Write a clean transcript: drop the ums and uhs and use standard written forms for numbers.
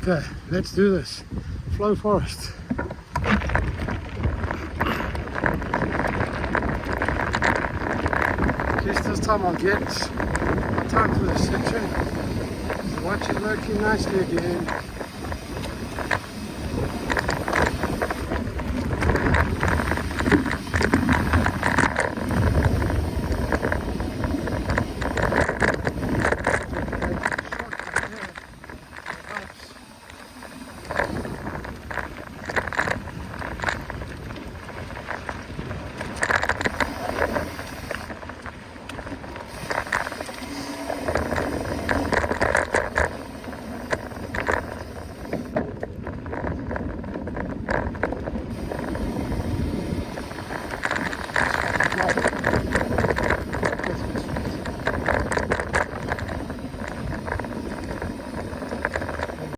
Okay, let's do this. Flow Forest. Guess this time I'll get my time for this section. So watch it working nicely again.